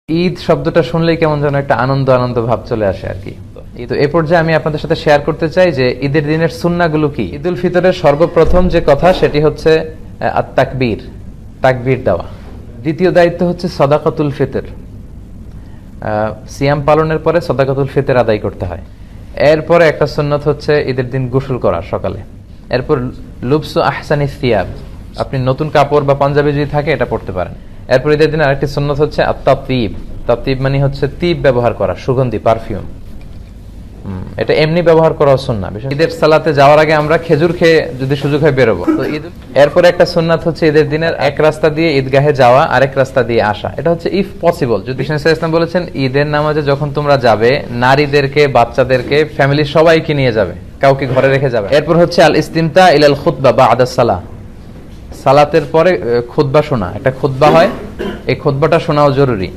ঈদ শব্দটা শুনলেই কেমন যেন একটা আনন্দ আনন্দ ভাব চলে আসে আর কি। তো এই পর্যায়ে আমি আপনাদের সাথে শেয়ার করতে চাই যে ঈদের দিনের সুন্নাহগুলো কি। ঈদ উল ফিতরের সর্বপ্রথম যে কথা সেটি হচ্ছে তাকবীর, তাকবীর দেওয়া। দ্বিতীয় দায়িত্ব হচ্ছে সাদাকাতুল ফিতর, সিয়াম পালনের পরে সাদাকাতুল ফিতর আদায় করতে হয়। এরপরে একটা সুন্নত হচ্ছে ঈদের দিন গোসল করা সকালে। এরপর লুবসু আহসানি সিয়াব, আপনি নতুন কাপড় বা পাঞ্জাবি যদি থাকে এটা পড়তে পারেন। এরপর ঈদের দিন আরেকটি সুন্নত হচ্ছে আত-তাতিব, তাতিব মানে হচ্ছে তিব ব্যবহার করা, সুগন্ধি, পারফিউম। এটা এমনি ব্যবহার করা সুন্নাহ। ঈদের সালাতে যাওয়ার আগে আমরা খেজুর খেয়ে যদি সুযোগ হয় বেরোবো। তো এরপরে একটা সুন্নাত হচ্ছে ঈদের দিনের এক রাস্তা দিয়ে ঈদগাহে যাওয়া, আরেক রাস্তা দিয়ে আসা। এটা হচ্ছে ইফ পসিবল। যদি বিষ্ণু ইসলাম বলেছেন ঈদের নামাজে যখন তোমরা যাবে, নারীদেরকে, বাচ্চাদেরকে, ফ্যামিলির সবাইকে নিয়ে যাবে, কাউকে ঘরে রেখে যাবে। এরপর হচ্ছে আল ইস্তিমতা ইলাল খুতবা বা'দা সালাহ, সালাতের পরে খুতবা শোনা। একটা খুতবা হয়, এই খুতবাটা শোনাও জরুরি।